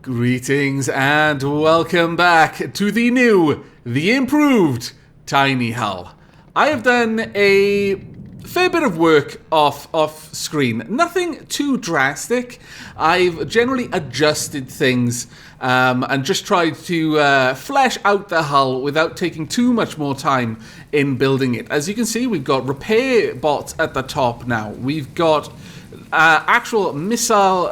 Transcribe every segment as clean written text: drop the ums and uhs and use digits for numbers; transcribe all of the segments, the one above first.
Greetings and welcome back to the new, the improved Tiny Hull. I have done a fair bit of work off screen. Nothing too drastic. I've generally adjusted things and just tried to flesh out the hull without taking too much more time in building it. As you can see, we've got repair bots at the top now. We've got actual missile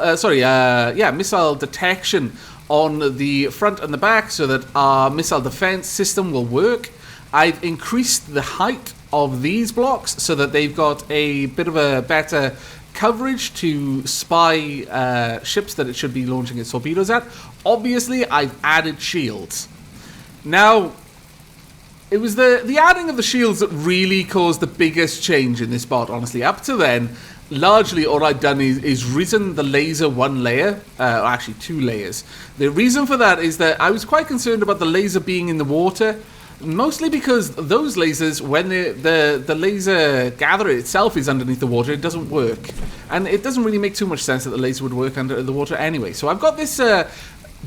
detection on the front and the back so that our missile defense system will work. I've increased the height of these blocks so that they've got a bit of a better coverage to spy ships that it should be launching its torpedoes at. Obviously, I've added shields. Now, it was the adding of the shields that really caused the biggest change in this bot, honestly. Up to then, largely all I've done is risen the laser one layer, actually 2 layers. The reason for that is that I was quite concerned about the laser being in the water, mostly because those lasers, when the laser gatherer itself is underneath the water, it doesn't work. And it doesn't really make too much sense that the laser would work under the water anyway. So I've got this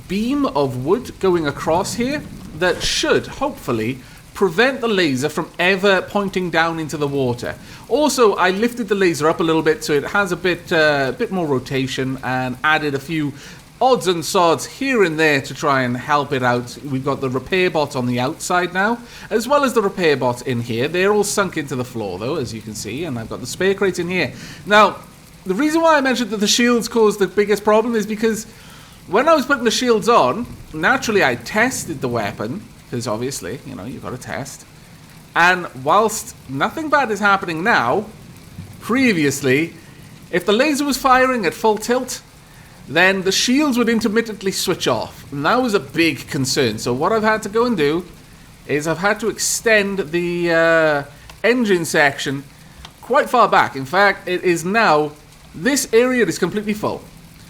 beam of wood going across here that should, hopefully, prevent the laser from ever pointing down into the water. Also, I lifted the laser up a little bit so it has a bit more rotation and added a few odds and sods here and there to try and help it out. We've got the repair bot on the outside now, as well as the repair bot in here. They're all sunk into the floor though, as you can see, and I've got the spare crates in here. Now, the reason why I mentioned that the shields caused the biggest problem is because when I was putting the shields on, naturally I tested the weapon, because obviously, you know, you've got to test. And whilst nothing bad is happening now, previously, if the laser was firing at full tilt, then the shields would intermittently switch off. And that was a big concern. So what I've had to go and do is I've had to extend the engine section quite far back. In fact, it is now, this area is completely full.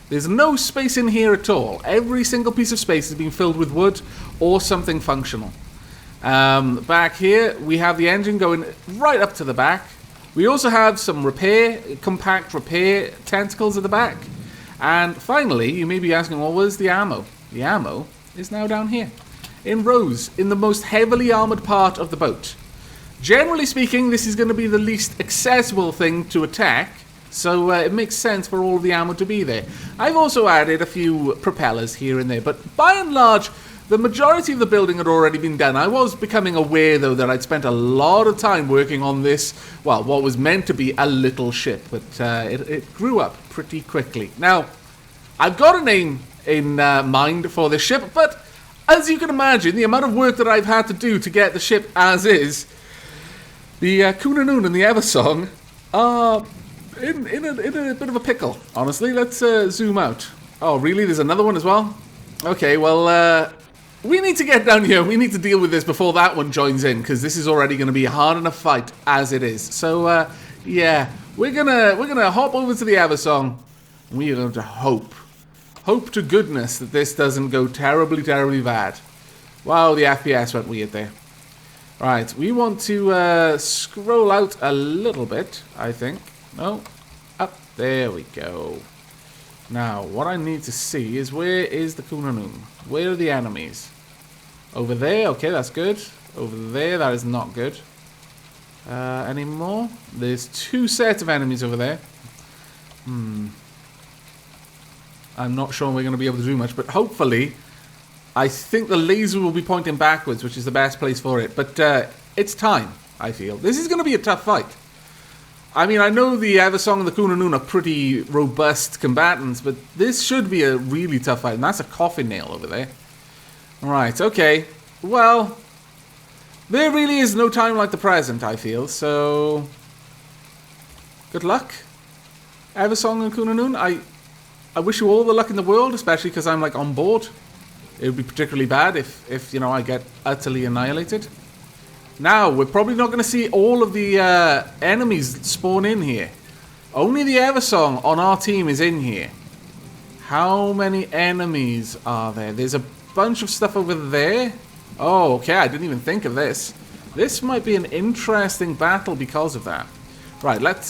There's no space in here at all. Every single piece of space has been filled with wood or something functional. Back here, we have the engine going right up to the back. We also have some compact repair tentacles at the back. And finally, you may be asking, well, where's the ammo? The ammo is now down here, in rows, in the most heavily armored part of the boat. Generally speaking, this is going to be the least accessible thing to attack, so it makes sense for all of the ammo to be there. I've also added a few propellers here and there, but by and large, the majority of the building had already been done. I was becoming aware, though, that I'd spent a lot of time working on this, well, what was meant to be a little ship, but it grew up pretty quickly. Now, I've got a name in mind for this ship, but as you can imagine, the amount of work that I've had to do to get the ship as is, the Kunanoon and the Eversong are in a bit of a pickle, honestly. Let's zoom out. Oh, really? There's another one as well? Okay, well, we need to get down here. We need to deal with this before that one joins in, because this is already going to be a hard enough fight as it is. So, yeah, we're gonna hop over to the Eversong. We are going to hope to goodness that this doesn't go terribly, terribly bad. Wow, the FPS went weird there. Right, we want to scroll out a little bit, I think. No, up. There we go. Now, what I need to see is, where is the Kunanoon? Where are the enemies? Over there? Okay, that's good. Over there, that is not good. Any more? There's 2 sets of enemies over there. I'm not sure we're going to be able to do much, but hopefully, I think the laser will be pointing backwards, which is the best place for it. But it's time, I feel. This is going to be a tough fight. I mean, I know the Eversong and the Kunanoon are pretty robust combatants, but this should be a really tough fight. And that's a coffin nail over there. Right, okay. Well, there really is no time like the present, I feel. So, good luck, Eversong and Kunanoon. I wish you all the luck in the world, especially because I'm, like, on board. It would be particularly bad if you know, I get utterly annihilated. Now, we're probably not going to see all of the enemies spawn in here. Only the Eversong on our team is in here. How many enemies are there? There's a bunch of stuff over there. Oh, okay, I didn't even think of this. This might be an interesting battle because of that. Right, let's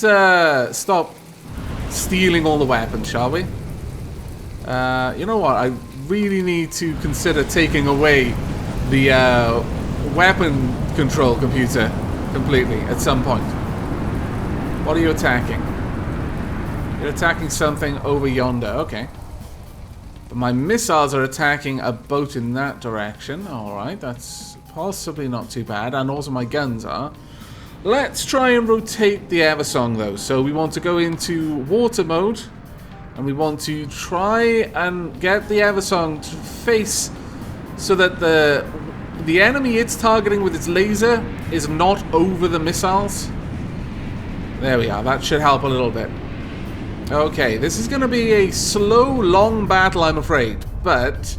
stop stealing all the weapons, shall we? You know what? I really need to consider taking away the weapon control computer completely at some point. What are you attacking? You're attacking something over yonder. Okay. But my missiles are attacking a boat in that direction. Alright, that's possibly not too bad. And also my guns are. Let's try and rotate the Eversong though. So we want to go into water mode. And we want to try and get the Eversong to face so that the enemy it's targeting with its laser is not over the missiles. There we are. That should help a little bit. Okay, this is going to be a slow, long battle, I'm afraid. But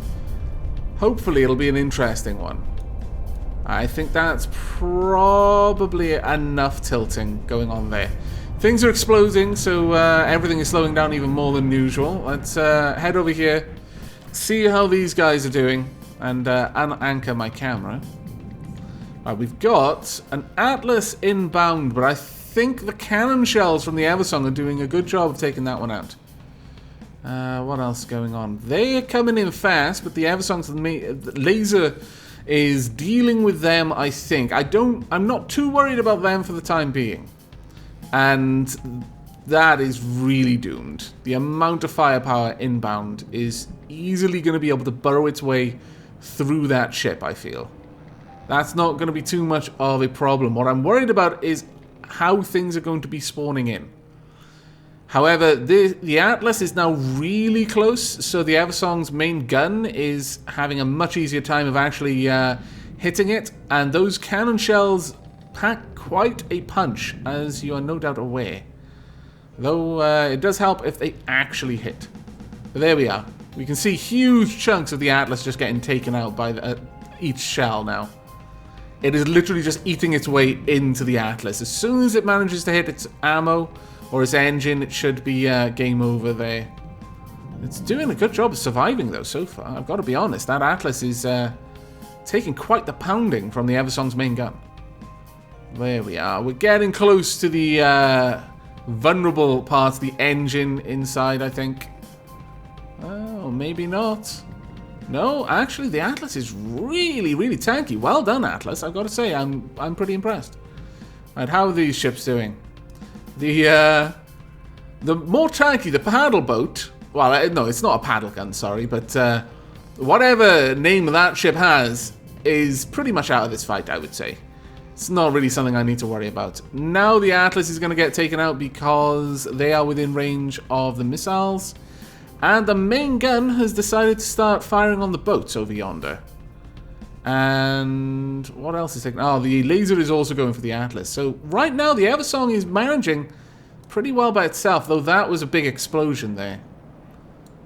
hopefully it'll be an interesting one. I think that's probably enough tilting going on there. Things are exploding, so everything is slowing down even more than usual. Let's head over here, see how these guys are doing, and unanchor my camera. Right, we've got an Atlas inbound, but I think the cannon shells from the Eversong are doing a good job of taking that one out. What else is going on? They're coming in fast, but the Eversong's laser is dealing with them, I think. I'm not too worried about them for the time being. And that is really doomed. The amount of firepower inbound is easily going to be able to burrow its way through that ship, I feel. That's not going to be too much of a problem. What I'm worried about is how things are going to be spawning in. However, the Atlas is now really close, so the Eversong's main gun is having a much easier time of actually hitting it, and those cannon shells pack quite a punch, as you are no doubt aware. Though it does help if they actually hit. But there we are. We can see huge chunks of the Atlas just getting taken out by each shell now. It is literally just eating its way into the Atlas. As soon as it manages to hit its ammo or its engine, it should be game over there. It's doing a good job of surviving, though, so far. I've got to be honest. That Atlas is taking quite the pounding from the Eversong's main gun. There we are. We're getting close to the vulnerable parts, the engine inside, I think. Oh, maybe not. No, actually, the Atlas is really, really tanky. Well done, Atlas. I've got to say, I'm pretty impressed. Right, how are these ships doing? The more tanky, the paddle boat. Well, no, it's not a paddle gun, sorry, but whatever name that ship has is pretty much out of this fight, I would say. It's not really something I need to worry about. Now the Atlas is going to get taken out because they are within range of the missiles. And the main gun has decided to start firing on the boats over yonder. And what else is taking? Oh, the laser is also going for the Atlas. So right now the Eversong is managing pretty well by itself, though that was a big explosion there.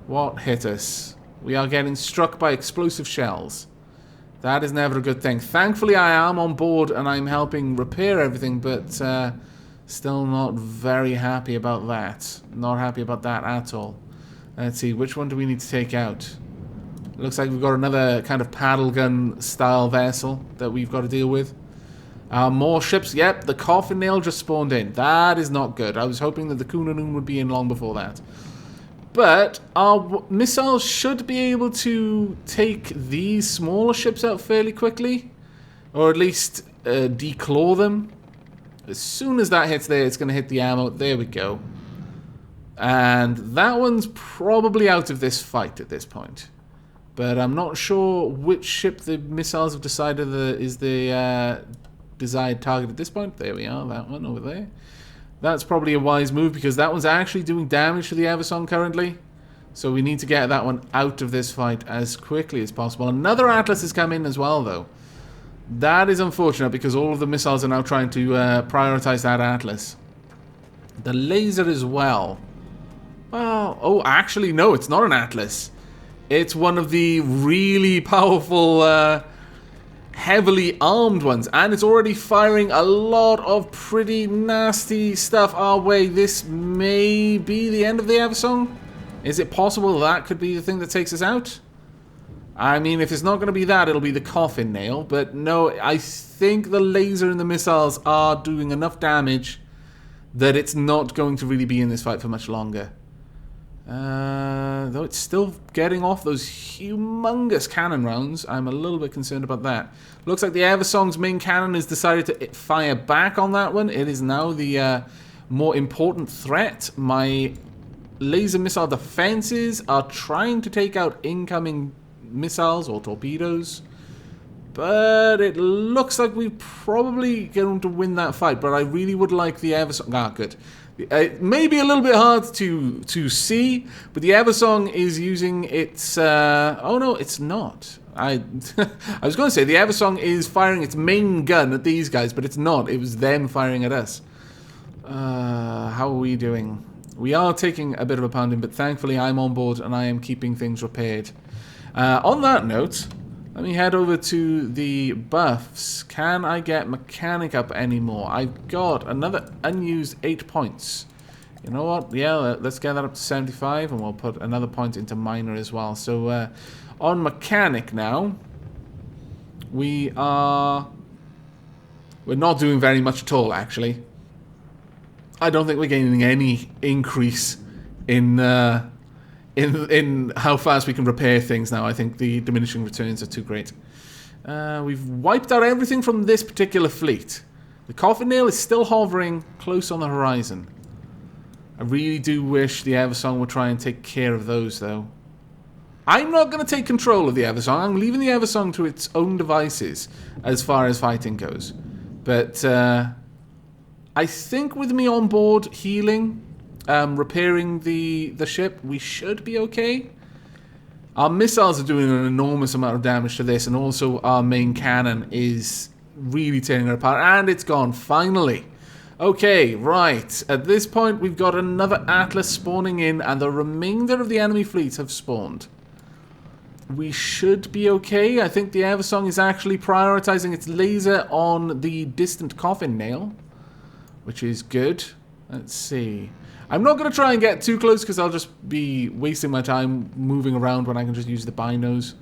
What hit us? We are getting struck by explosive shells. That is never a good thing. Thankfully I am on board and I'm helping repair everything, but still not very happy about that. Not happy about that at all. Let's see, which one do we need to take out? It looks like we've got another kind of paddle gun style vessel that we've got to deal with. More ships. Yep, the coffin nail just spawned in. That is not good. I was hoping that the Kunanun would be in long before that. But our missiles should be able to take these smaller ships out fairly quickly. Or at least declaw them. As soon as that hits there, it's going to hit the ammo. There we go. And that one's probably out of this fight at this point. But I'm not sure which ship the missiles have decided is the desired target at this point. There we are, that one over there. That's probably a wise move because that one's actually doing damage to the Eversong currently. So we need to get that one out of this fight as quickly as possible. Another Atlas has come in as well, though. That is unfortunate because all of the missiles are now trying to prioritize that Atlas. The laser as well. Well, oh, actually, no, it's not an Atlas. It's one of the really powerful, heavily armed ones. And it's already firing a lot of pretty nasty stuff our way. This may be the end of the Eversong. Is it possible that could be the thing that takes us out? I mean, if it's not going to be that, it'll be the coffin nail. But no, I think the laser and the missiles are doing enough damage that it's not going to really be in this fight for much longer. Though it's still getting off those humongous cannon rounds, I'm a little bit concerned about that. Looks like the Eversong's main cannon has decided to fire back on that one. It is now the more important threat. My laser missile defenses are trying to take out incoming missiles or torpedoes. But it looks like we're probably going to win that fight. But I really would like the Eversong... Ah, good. It may be a little bit hard to see, but the Eversong is using its... oh, no, it's not. I was going to say the Eversong is firing its main gun at these guys, but it's not. It was them firing at us. How are we doing? We are taking a bit of a pounding, but thankfully I'm on board and I am keeping things repaired. On that note... let me head over to the buffs. Can I get mechanic up anymore? I've got another unused 8 points. You know what? Yeah, let's get that up to 75 and we'll put another point into minor as well. So on mechanic now, we're not doing very much at all actually. I don't think we're gaining any increase in how fast we can repair things now. I think the diminishing returns are too great. We've wiped out everything from this particular fleet. The coffin nail is still hovering close on the horizon. I really do wish the Eversong would try and take care of those, though. I'm not going to take control of the Eversong. I'm leaving the Eversong to its own devices as far as fighting goes. But I think with me on board healing... repairing the ship, we should be okay. Our missiles are doing an enormous amount of damage to this, and also our main cannon is really tearing it apart, and it's gone, finally. Okay, right. At this point, we've got another Atlas spawning in, and the remainder of the enemy fleets have spawned. We should be okay. I think the Eversong is actually prioritizing its laser on the distant coffin nail, which is good. Let's see. I'm not going to try and get too close because I'll just be wasting my time moving around when I can just use the binos.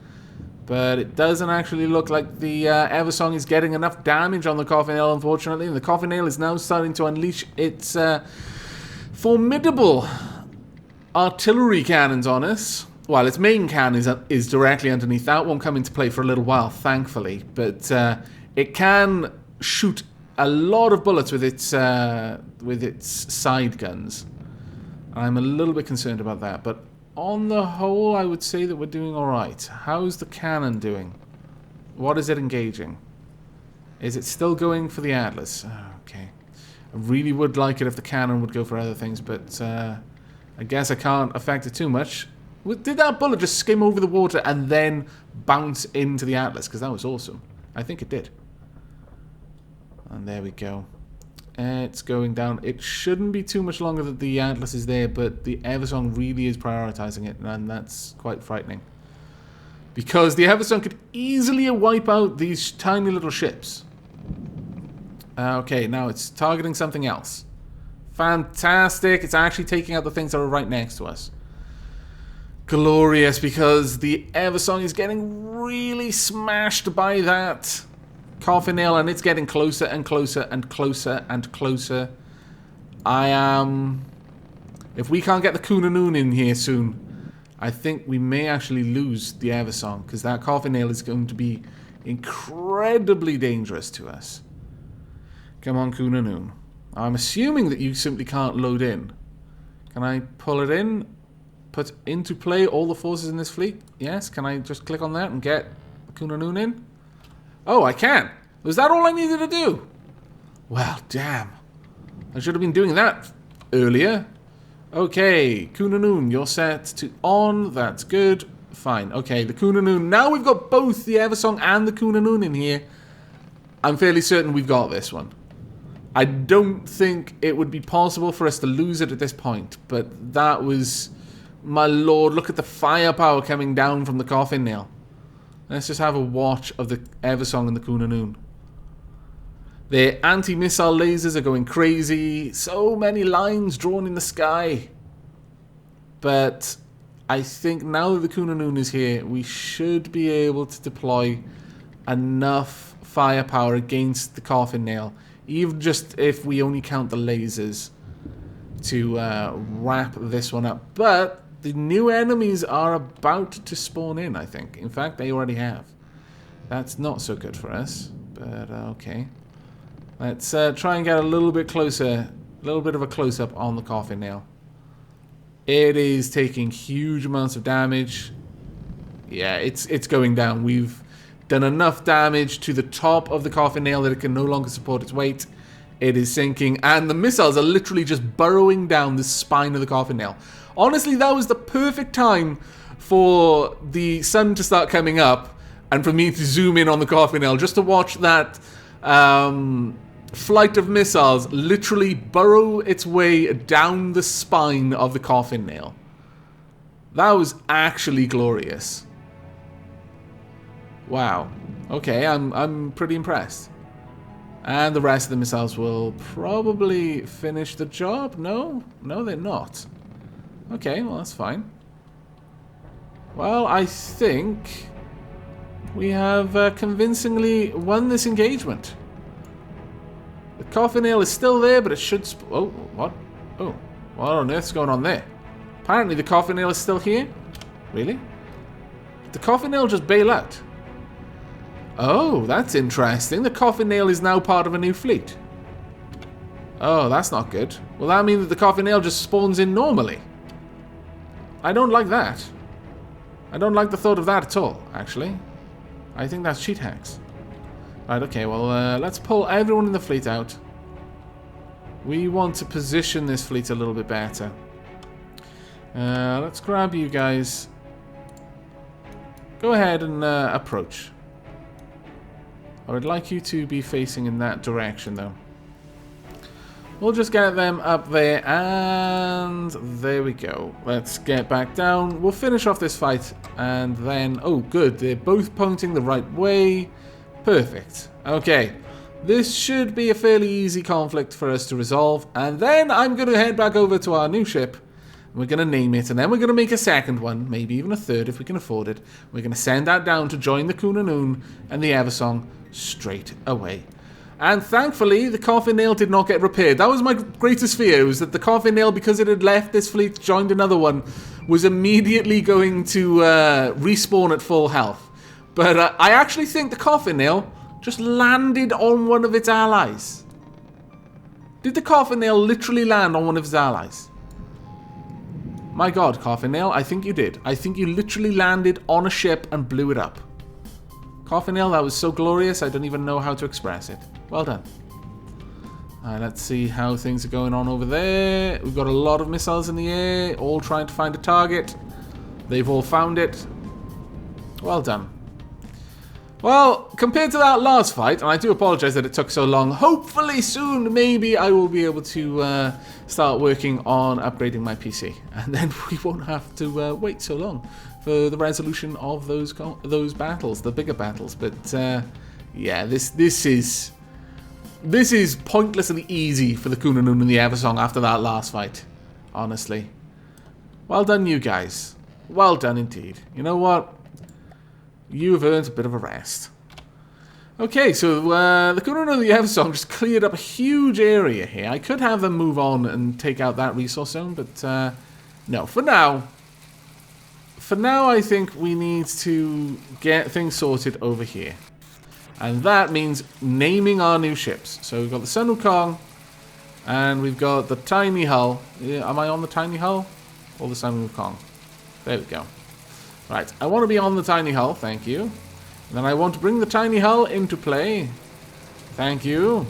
But it doesn't actually look like the Eversong is getting enough damage on the coffin nail, unfortunately. And the coffin nail is now starting to unleash its formidable artillery cannons on us. Well, its main cannon is directly underneath. That won't come into play for a little while, thankfully. But it can shoot a lot of bullets with its side guns. I'm a little bit concerned about that, but on the whole, I would say that we're doing alright. How's the cannon doing? What is it engaging? Is it still going for the Atlas? Oh, okay. I really would like it if the cannon would go for other things, but I guess I can't affect it too much. Did that bullet just skim over the water and then bounce into the Atlas? Because that was awesome. I think it did. And there we go. It's going down. It shouldn't be too much longer that the Atlas is there, but the Eversong really is prioritizing it, and that's quite frightening. Because the Eversong could easily wipe out these tiny little ships. Okay, now it's targeting something else. Fantastic. It's actually taking out the things that are right next to us. Glorious, because the Eversong is getting really smashed by that coffin nail, and it's getting closer and closer and closer and closer. If we can't get the Kunanun in here soon, I think we may actually lose the Eversong, because that coffin nail is going to be incredibly dangerous to us. Come on, Kunanun. I'm assuming that you simply can't load in. Can I pull it in? Put into play all the forces in this fleet? Yes. Can I just click on that and get Kunanun in? Oh, I can. Was that all I needed to do? Well, damn. I should have been doing that earlier. Okay, Kunanun, you're set to on. That's good. Fine. Okay, the Kunanun. Now we've got both the Eversong and the Kunanun in here. I'm fairly certain we've got this one. I don't think it would be possible for us to lose it at this point, but that was... My lord, look at the firepower coming down from the coffin nail. Let's just have a watch of the Eversong and the Kunanun. Their anti-missile lasers are going crazy. So many lines drawn in the sky. But I think now that the Kunanun is here, we should be able to deploy enough firepower against the coffin nail. Even just if we only count the lasers to wrap this one up. But the new enemies are about to spawn in, I think. In fact, they already have. That's not so good for us, but okay. Let's try and get a little bit closer, a little bit of a close-up on the coffin nail. It is taking huge amounts of damage. Yeah, it's going down. We've done enough damage to the top of the coffin nail that it can no longer support its weight. It is sinking, and the missiles are literally just burrowing down the spine of the coffin nail. Honestly, that was the perfect time for the sun to start coming up and for me to zoom in on the coffin nail just to watch that flight of missiles literally burrow its way down the spine of the coffin nail. That was actually glorious. Wow. Okay, I'm pretty impressed. And the rest of the missiles will probably finish the job? No? No, they're not. Okay, well, that's fine. Well, I think we have convincingly won this engagement. The coffin nail is still there, but it should... oh, what? Oh, what on earth's going on there? Apparently the coffin nail is still here? Really? Did the coffin nail just bail out? Oh, that's interesting. The coffin nail is now part of a new fleet. Oh, that's not good. Will that mean that the coffin nail just spawns in normally? I don't like that. I don't like the thought of that at all, actually. I think that's cheat hacks. Right, okay, well, let's pull everyone in the fleet out. We want to position this fleet a little bit better. Let's grab you guys. Go ahead and approach. I would like you to be facing in that direction, though. We'll just get them up there, and there we go. Let's get back down. We'll finish off this fight, and then... oh, good. They're both pointing the right way. Perfect. Okay. This should be a fairly easy conflict for us to resolve, and then I'm going to head back over to our new ship. We're going to name it, and then we're going to make a second one, maybe even a third if we can afford it. We're going to send that down to join the Kunanoon and the Eversong straight away. And thankfully, the coffin nail did not get repaired. That was my greatest fear, was that the coffin nail, because it had left this fleet, joined another one, was immediately going to respawn at full health. But I actually think the coffin nail just landed on one of its allies. Did the coffin nail literally land on one of its allies? My god, coffin nail, I think you did. I think you literally landed on a ship and blew it up. Coffin nail, that was so glorious, I don't even know how to express it. Well done. Alright, let's see how things are going on over there. We've got a lot of missiles in the air, all trying to find a target. They've all found it. Well done. Well, compared to that last fight, and I do apologize that it took so long, hopefully soon, maybe I will be able to start working on upgrading my PC. And then we won't have to wait so long for the resolution of those battles, the bigger battles. But yeah, this is pointlessly easy for the Kunanoon and the Eversong after that last fight, honestly. Well done, you guys. Well done indeed. You know what? You've earned a bit of a rest. Okay, so the Kunanoon and the Eversong just cleared up a huge area here. I could have them move on and take out that resource zone, but no, for now, I think we need to get things sorted over here. And that means naming our new ships. So we've got the Sun Wukong, and we've got the Tiny Hull. Am I on the Tiny Hull? Or the Sun Wukong? There we go. Right, I want to be on the Tiny Hull, thank you. And then I want to bring the Tiny Hull into play. Thank you.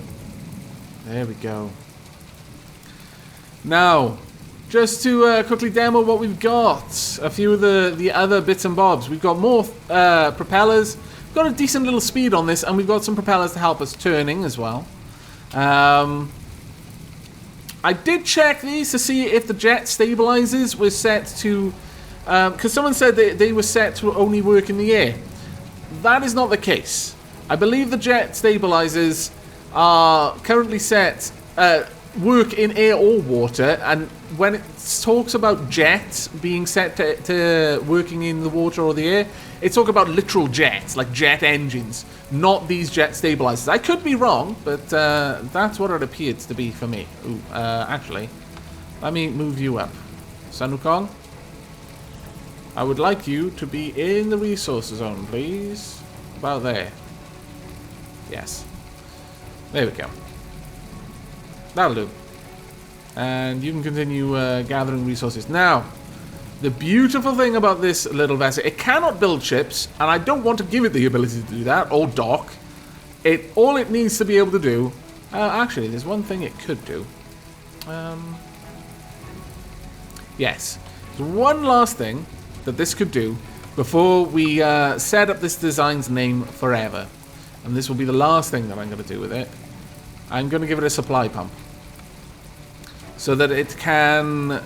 There we go. Now, just to quickly demo what we've got. A few of the other bits and bobs. We've got more propellers. We've got a decent little speed on this, and we've got some propellers to help us turning as well. I did check these to see if the jet stabilizers were set to... because someone said they were set to only work in the air. That is not the case. I believe the jet stabilizers are currently set... work in air or water, and when it talks about jets being set to working in the water or the air, it's talking about literal jets, like jet engines, not these jet stabilizers. I could be wrong, but that's what it appears to be for me. Ooh, actually, let me move you up. Sun Wukong, I would like you to be in the resources zone, please. About there. Yes. There we go. That'll do. And you can continue gathering resources. Now, the beautiful thing about this little vessel, it cannot build ships, and I don't want to give it the ability to do that, or dock. All it needs to be able to do... actually, there's one thing it could do. Yes. There's one last thing that this could do before we set up this design's name forever. And this will be the last thing that I'm going to do with it. I'm going to give it a supply pump. So that it can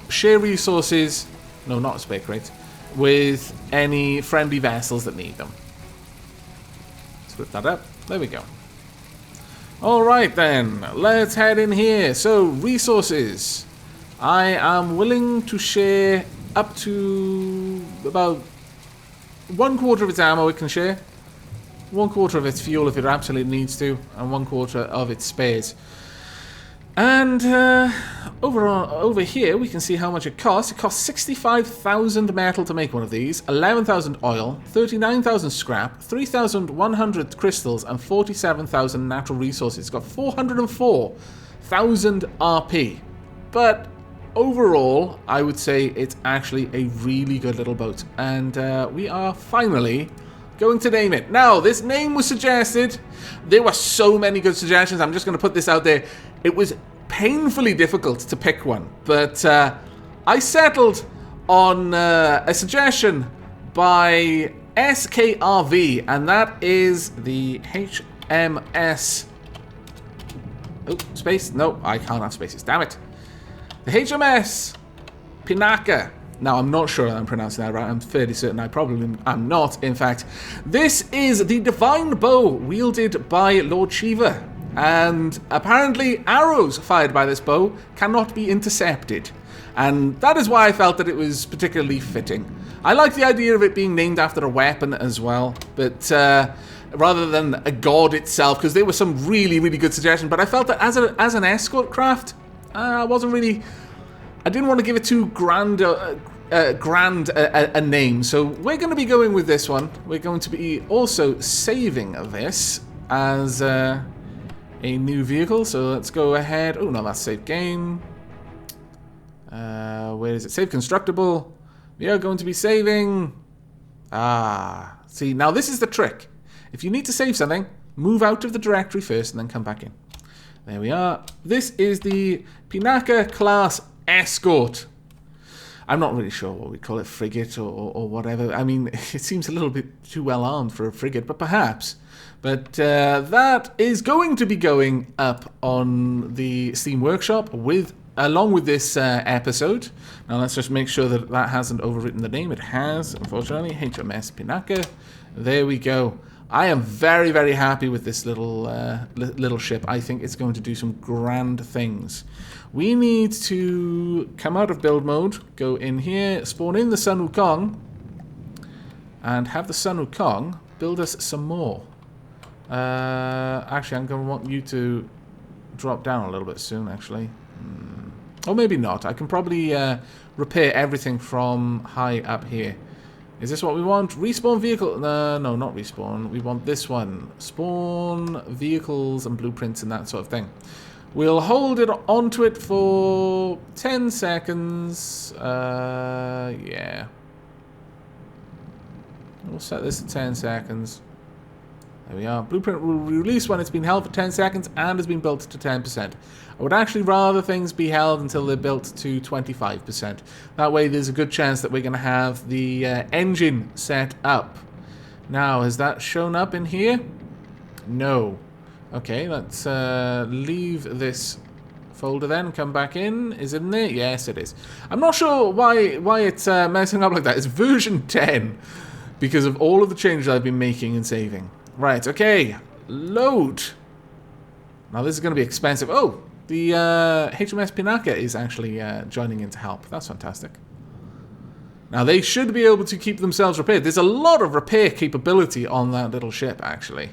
share resources... No, not a spare crate. With any friendly vessels that need them. Split that up. There we go. Alright then. Let's head in here. So, resources. I am willing to share up to about 1/4 of its ammo it can share. 1/4 of its fuel if it absolutely needs to. And 1/4 of its spares. And over here we can see how much it costs. It costs 65,000 metal to make one of these, 11,000 oil, 39,000 scrap, 3,100 crystals, and 47,000 natural resources. It's got 404,000 RP. But overall, I would say it's actually a really good little boat. And we are finally going to name it. Now, this name was suggested. There were so many good suggestions. I'm just going to put this out there. It was painfully difficult to pick one, but I settled on a suggestion by SKRV, and that is the HMS... Oh, space? No, I can't have spaces. Damn it. The HMS Pinaka. Now, I'm not sure I'm pronouncing that right. I'm fairly certain I probably am not. In fact, this is the divine bow wielded by Lord Shiva. And apparently arrows fired by this bow cannot be intercepted. And that is why I felt that it was particularly fitting. I like the idea of it being named after a weapon as well, but rather than a god itself, because there were some really, really good suggestions. But I felt that as an escort craft, I wasn't really... I didn't want to give it too grand a name. So we're going to be going with this one. We're going to be also saving this as... a new vehicle, so let's go ahead. Oh, no, that's save game. Where is it? Save constructible. We are going to be saving. See, now this is the trick. If you need to save something, move out of the directory first and then come back in. There we are. This is the Pinaka class escort. I'm not really sure what we call it, frigate or whatever. I mean, it seems a little bit too well armed for a frigate, but perhaps. But that is going to be going up on the Steam Workshop along with this episode. Now let's just make sure that that hasn't overwritten the name. It has, unfortunately. HMS Pinaka. There we go. I am very, very happy with this little ship. I think it's going to do some grand things. We need to come out of build mode, go in here, spawn in the Sun Wukong, and have the Sun Wukong build us some more. Actually, I'm going to want you to drop down a little bit soon, actually. Or maybe not. I can probably repair everything from high up here. Is this what we want? Respawn vehicle? No, not respawn. We want this one. Spawn vehicles and blueprints and that sort of thing. We'll hold it onto it for 10 seconds. Yeah. We'll set this to 10 seconds. There we are. Blueprint will release when it's been held for 10 seconds and has been built to 10%. I would actually rather things be held until they're built to 25%. That way there's a good chance that we're going to have the engine set up. Now, has that shown up in here? No. Okay, let's leave this folder then and come back in. Is it in there? Yes, it is. I'm not sure why it's messing up like that. It's version 10 because of all of the changes I've been making and saving. Right, okay. Load. Now this is going to be expensive. Oh, the HMS Pinaka is actually joining in to help. That's fantastic. Now they should be able to keep themselves repaired. There's a lot of repair capability on that little ship, actually.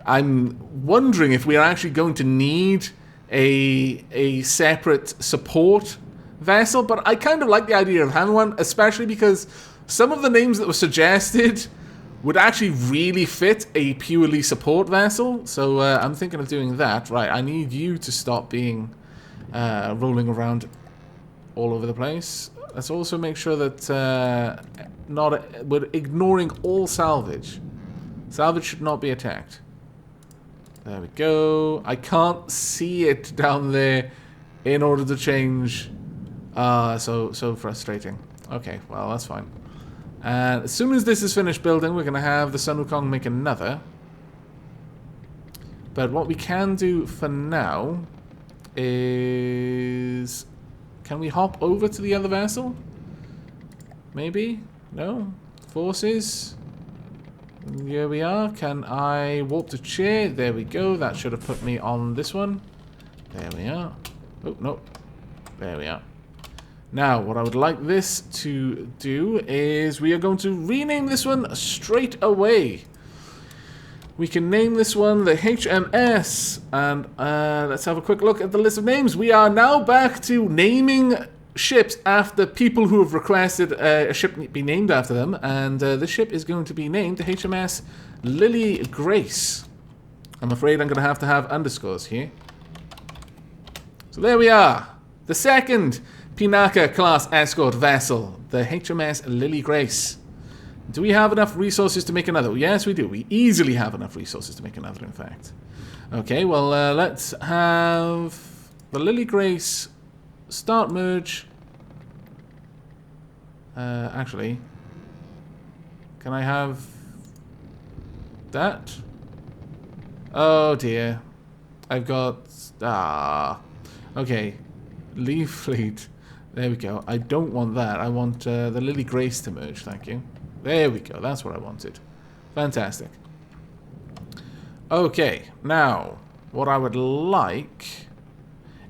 I'm wondering if we are actually going to need a separate support vessel, but I kind of like the idea of having one, especially because some of the names that were suggested would actually really fit a purely support vessel. So I'm thinking of doing that. Right, I need you to stop being rolling around all over the place. Let's also make sure that we're ignoring all salvage. Salvage should not be attacked. There we go. I can't see it down there in order to change. So frustrating. Okay, well, that's fine. And as soon as this is finished building, we're going to have the Sun Wukong make another. But what we can do for now is... Can we hop over to the other vessel? Maybe? No? Forces? Here we are. Can I warp to chair? There we go. That should have put me on this one. There we are. Oh, no. There we are. Now, what I would like this to do is we are going to rename this one straight away. We can name this one the HMS. And let's have a quick look at the list of names. We are now back to naming ships after people who have requested a ship be named after them. And this ship is going to be named the HMS Lily Grace. I'm afraid I'm going to have underscores here. So there we are. The second Pinaka class escort vessel, the HMS Lily Grace. Do we have enough resources to make another? Yes, we do. We easily have enough resources to make another, in fact. Okay, well, let's have the Lily Grace start merge. Actually, can I have that? Oh, dear. I've got... Okay. Leave fleet. There we go. I don't want that. I want the Lily Grace to merge, thank you. There we go. That's what I wanted. Fantastic. Okay, now, what I would like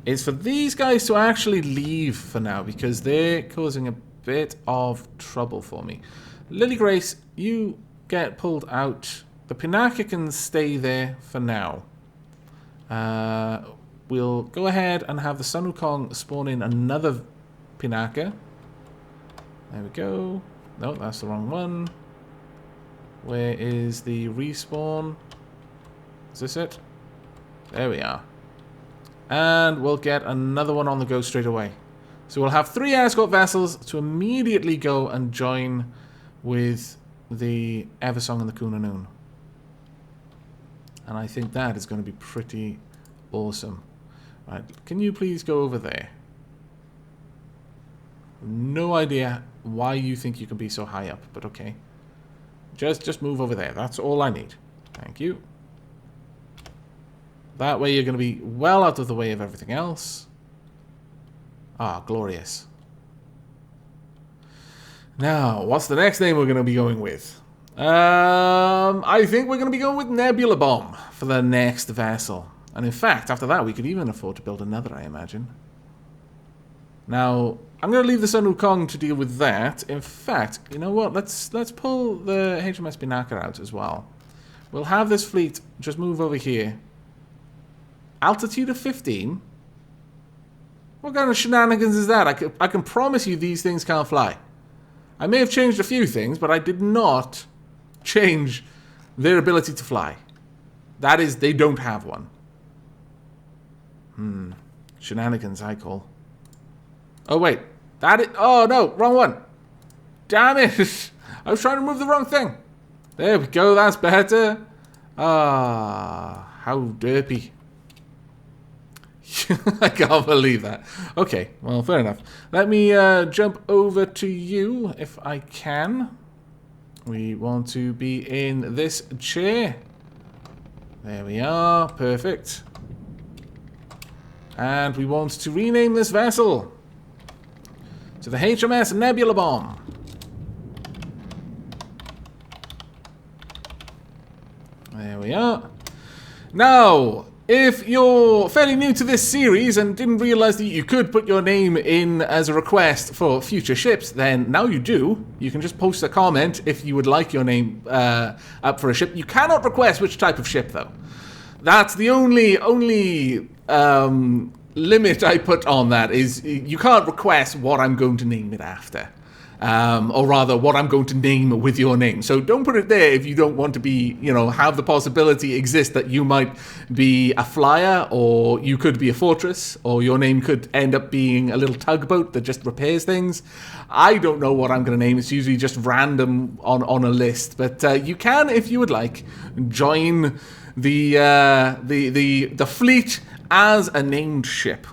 is for these guys to actually leave for now, because they're causing a bit of trouble for me. Lily Grace, you get pulled out. The Pinaka can stay there for now. We'll go ahead and have the Sun Wukong spawn in another Pinaka. There we go. No, that's the wrong one. Where is the respawn? Is this it? There we are. And we'll get another one on the go straight away. So we'll have 3 escort vessels to immediately go and join with the Eversong and the Kunanoon. And I think that is going to be pretty awesome. Right, can you please go over there? No idea why you think you can be so high up, but okay. Just move over there. That's all I need. Thank you. That way you're going to be well out of the way of everything else. Ah, glorious. Now, what's the next name we're going to be going with? I think we're going to be going with Nebula Bomb for the next vessel. And in fact, after that, we could even afford to build another, I imagine. Now, I'm going to leave the Sun Wukong to deal with that. In fact, you know what? Let's pull the HMS Pinaka out as well. We'll have this fleet just move over here. Altitude of 15? What kind of shenanigans is that? I can promise you these things can't fly. I may have changed a few things, but I did not change their ability to fly. That is, they don't have one. Shenanigans, I call. Oh, wait. Oh, no. Wrong one. Damn it. I was trying to move the wrong thing. There we go. That's better. Ah, how derpy. I can't believe that. Okay, well, fair enough. Let me jump over to you if I can. We want to be in this chair. There we are. Perfect. And we want to rename this vessel to the HMS Nebula Bomb. There we are. Now, if you're fairly new to this series and didn't realize that you could put your name in as a request for future ships, then now you do. You can just post a comment if you would like your name up for a ship. You cannot request which type of ship, though. That's the only limit I put on that is you can't request what I'm going to name it after. Or rather, what I'm going to name with your name. So don't put it there if you don't want to be, have the possibility exist that you might be a flyer, or you could be a fortress, or your name could end up being a little tugboat that just repairs things. I don't know what I'm going to name. It's usually just random on a list. But you can, if you would like, join the fleet as a named ship.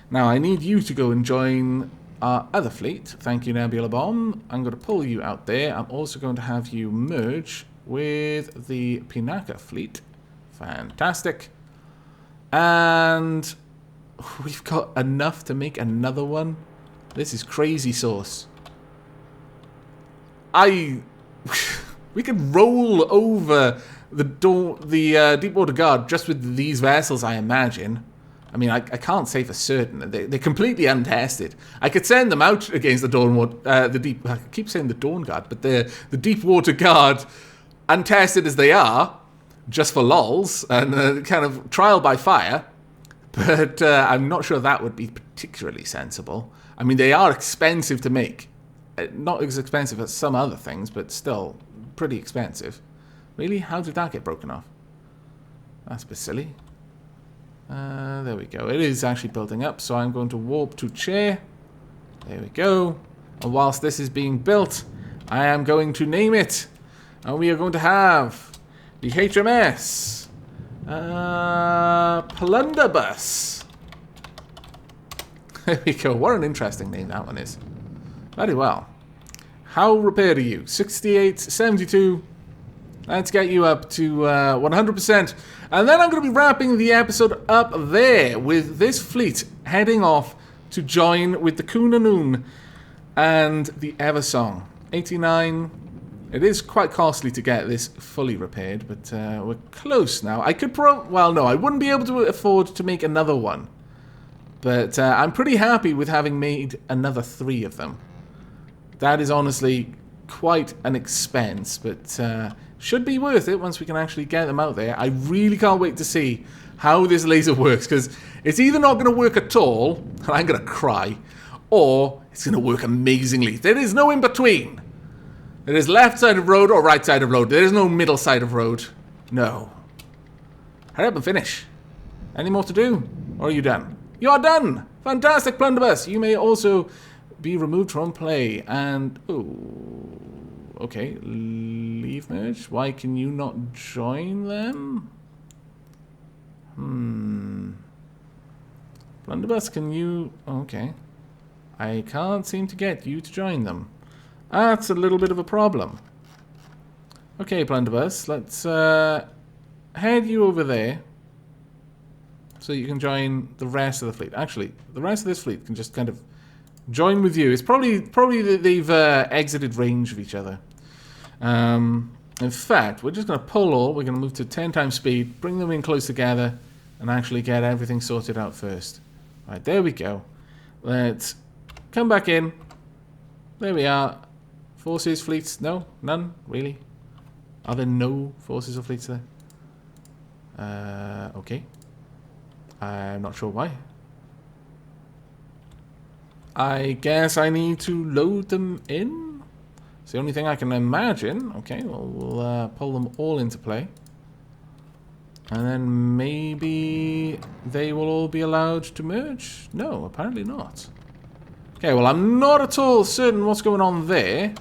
Now, I need you to go and join our other fleet. Thank you, Nebula Bomb. I'm going to pull you out there. I'm also going to have you merge with the Pinaka fleet. Fantastic. And we've got enough to make another one. This is crazy sauce. We can roll over the Deepwater Guard just with these vessels, I imagine. I mean, I can't say for certain. They're completely untested. I could send them out against the I keep saying the Dawn Guard, but the Deepwater Guard, untested as they are, just for lols, and kind of trial by fire. But I'm not sure that would be particularly sensible. I mean, they are expensive to make. Not as expensive as some other things, but still pretty expensive. Really? How did that get broken off? That's a bit silly. There we go. It is actually building up, so I'm going to warp to chair. There we go. And whilst this is being built, I am going to name it. And we are going to have the HMS Plunderbus. There we go. What an interesting name that one is. Very well. How repaired are you? 68, 72. Let's get you up to 100%. And then I'm going to be wrapping the episode up there with this fleet heading off to join with the Kunanoon and the Eversong. 89. It is quite costly to get this fully repaired, but we're close now. I could well, no, I wouldn't be able to afford to make another one. But I'm pretty happy with having made another 3 of them. That is honestly quite an expense, but should be worth it once we can actually get them out there. I really can't wait to see how this laser works, because it's either not going to work at all, and I'm going to cry, or it's going to work amazingly. There is no in between. There is left side of road or right side of road. There is no middle side of road. No. Hurry up and finish. Any more to do? Or are you done? You are done! Fantastic, Plunderbus! You may also be removed from play. And, okay. Leave merge. Why can you not join them? Plunderbus, can you... Okay. I can't seem to get you to join them. That's a little bit of a problem. Okay, Plunderbus, let's head you over there so you can join the rest of the fleet. Actually, the rest of this fleet can just kind of join with you. It's probably they've exited range of each other. In fact, we're just going to pull all. We're going to move to 10 times speed, bring them in close together, and actually get everything sorted out first. Right, there we go. Let's come back in. There we are. Forces, fleets, no? None? Really? Are there no forces or fleets there? Okay. I'm not sure why. I guess I need to load them in? It's the only thing I can imagine. Okay, well, we'll pull them all into play. And then maybe they will all be allowed to merge? No, apparently not. Okay, well, I'm not at all certain what's going on there.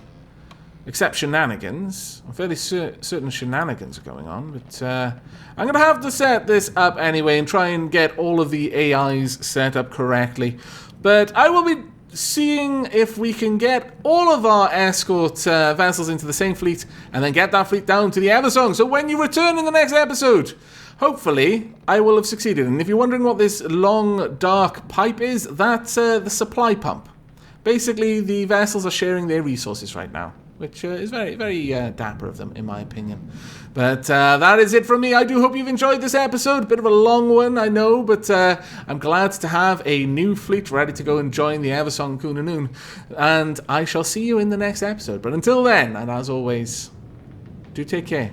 Except shenanigans. I'm fairly certain shenanigans are going on, but I'm going to have to set this up anyway and try and get all of the AIs set up correctly. But I will be seeing if we can get all of our escort vessels into the same fleet and then get that fleet down to the Eversong. So when you return in the next episode, hopefully I will have succeeded. And if you're wondering what this long, dark pipe is, that's the supply pump. Basically, the vessels are sharing their resources right now, which is very, very dapper of them, in my opinion. But that is it from me. I do hope you've enjoyed this episode. Bit of a long one, I know, but I'm glad to have a new fleet ready to go and join the Eversong Kunanoon. And I shall see you in the next episode. But until then, and as always, do take care.